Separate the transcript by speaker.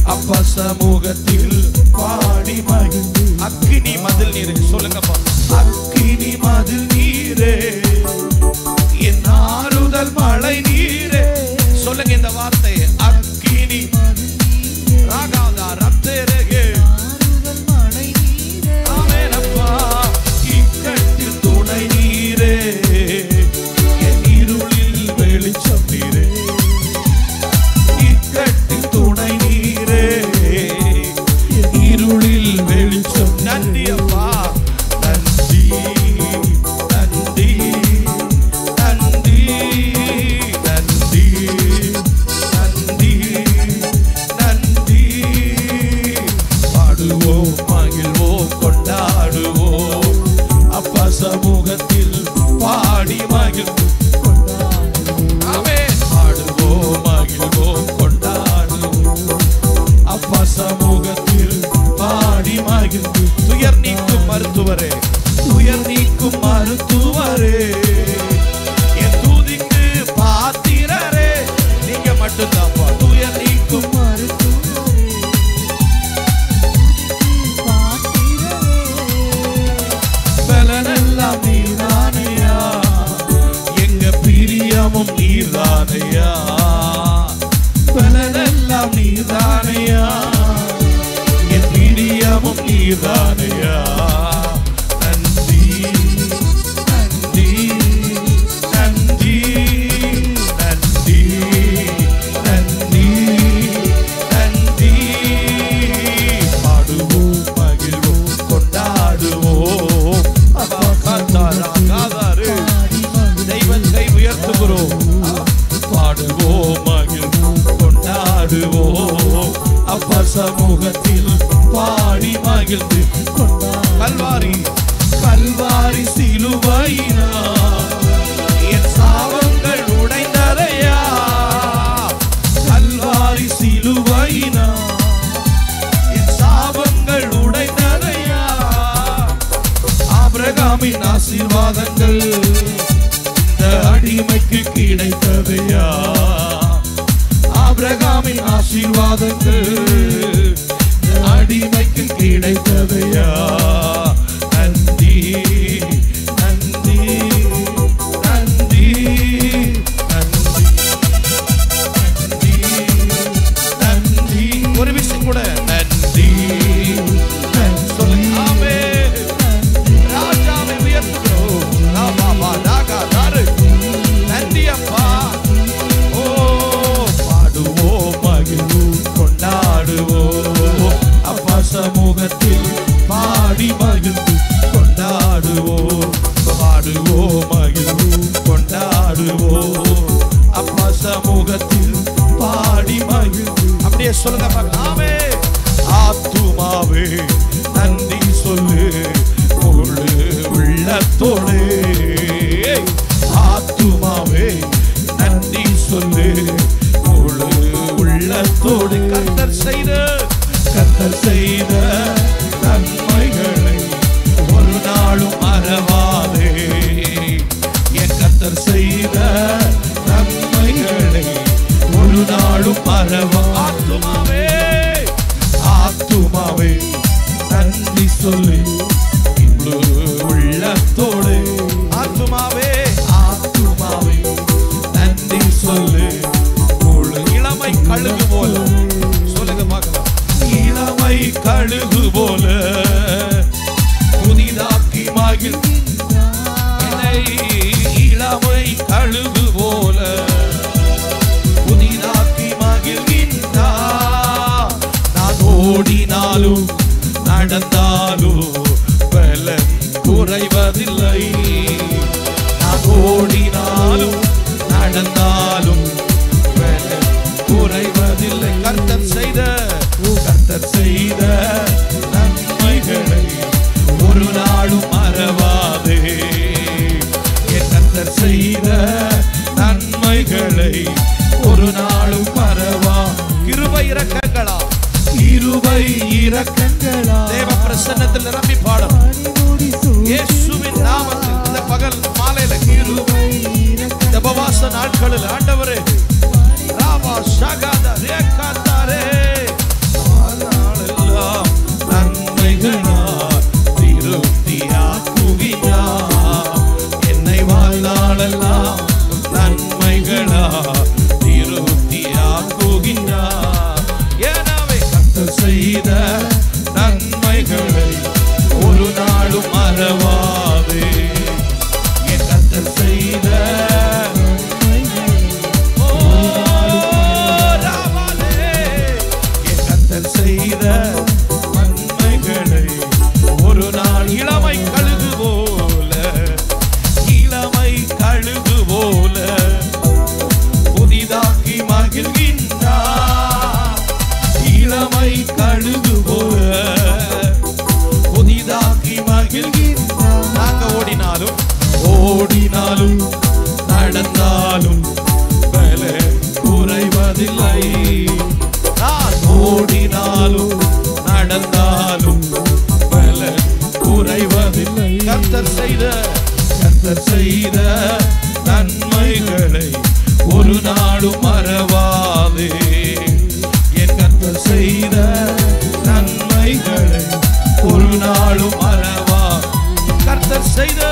Speaker 1: அப்பா சமூகத்தில் பாடி மகிழ்ந்து அக்கினி மதில் மதில் நீரே. சொல்லுங்கப்பா. அக்கினி மதில் நீரே, என் ஆறுதல் மழை நீரே. சொல்லுங்க இந்த வார்த்தையை. அக்கினி ராகாதா ரத்தேரே ஆமெனப்பா. இக்கட்டில் துணை நீரே, என் இருளில் வெளிச்சம் நீரே. இக்கட்டில் துணை நீரே, என் இருளில் வெளிச்சம். நன்றி அப்பா, நன்றி நன்றி நன்றி நன்றி நன்றி நன்றி. பாடுவோம் மகிழ்வோம் கொண்டாடுவோம் அப்பா சமூகத்தில் பாடி மகிழ்வோம். ஆமென். பாடுவோம் மகிழ்வோம் கொண்டாடுவோம் அப்பா சமூகத்தில் பாடி மகிழ்ந்து. துயர் நீக்கும் மருத்துவரே, துயர் நீக்கும் மருத்துவரே, என் துதிக்கு பாத்திரரே. நீங்க மட்டும்தான்ப்பா. துயர் நீக்கும் மருத்துவரே, பலனெல்லாம் நீர்தானையா, எங்க பிரியமும் நீர்தானையா. பலனெல்லாம் நீர்தானையா, என் பிரியமும் நீர்தானையா. நன்றி நன்றி நன்றி நன்றி நன்றி நன்றி. பாடுவோம் மகிழ்வோம் கொண்டாடுவோம் அப்பா காத்தாரு தெய்வத்தை உயர்த்துகிறோம். பாடுவோம் மகிழ்வோம் கொண்டாடுவோம் அப்பா சமூகத்தில் பாடி மகிழ்ந்து. கல்வாரி கல்வாரி சிலுவையினா என் சாபங்கள் உடைந்ததையா. கல்வாரி சிலுவையினா என் சாபங்கள் உடைந்ததையா. ஆபிரகாமின் ஆசீர்வாதங்கள் இந்த அடிமைக்கு கிடைத்ததையா. ஆபிரகாமின் ஆசீர்வாதங்கள் அடிமைக்கு கிடைத்ததையா. நன்றி நன்றி நன்றி நன்றி நன்றி. ஒரு விஷயம் கூட நன்றி சொல்லுங்க. ஆமென். ராஜாவை உயர்த்துகிறோம். நன்றி அப்பா. ஓ பாடுவோம் மகிழ்வோம் கொண்டாடுவோம் அப்பா சமூகத்தில் பாடி மகிழ்ந்து கொண்டாடுவோம். பாடுவோம் மகிழ்வோம் கொண்டாடுவோம் அப்பா சமூகத்தில் பாடி மகிழ்ந்து. அப்படியே சொல்லுங்க பார்க்கலாமே. ஆத்துமாவே நன்றி சொல்லு முழு உள்ளத்தோடு. ஆத்துமாவே நன்றி சொல்லு முழு உள்ளத்தோடு. கர்த்தர் செய்த நன்மைகளை ஒரு நாளும் மறவாதே. என் கர்த்தர் செய்த நன்மைகளை ஒரு நாளும் மறவா. ஆத்துமாவே ஆத்துமாவே நன்றி சொல்லு உள்ளத்தோடு. ஆத்துமாவே ஆத்துமாவே நன்றி சொல்லு முழு. இளமை கழுகு போல சொல்லுங்க பார்க்கலாம். இளமை கழுகு போல புதிதாக்கி மகிழ் என்னை. இளமை கழுகு போல புதிதாக்கி மகிழ்கின்றார். நான் ஓடினாலும் நடந்தாலும் பலன் குறைவதில்லை. நான் ஓடினாலும் நடந்தாலும் பலன் குறைவதில்லை. கர்த்தர் செய்த நன்மைகளை ஒரு நாளும் மறவாதே. என் கர்த்தர் செய்த நன்மைகளை ஒரு நாளும் மறவா. கிருபை இரக்கங்களா, கிருபை இரக்கங்களா தேவ பிரசன்னத்தில் நிரம்பி பாடும். இயேசுவின் நாமத்தில் இந்த பகல் மாலையில கிருபை இந்த உபவாச நாட்களில் ஆண்டவரே ராமா ஷகாதா ரேகாதாரே நாளெல்லாம் நன்மைகளா திரு ஓடினாலும் நடந்தாலும் பலன் குறைவதில்லை. நான் ஓடினாலும் நடந்தாலும் பலன் குறைவதில்லை. கர்த்தர் செய்த நன்மைகளை ஒரு நாளும் மறவாதே. என் கர்த்தர் செய்த நன்மைகளை ஒரு நாளும் மறவா. கர்த்தர் செய்த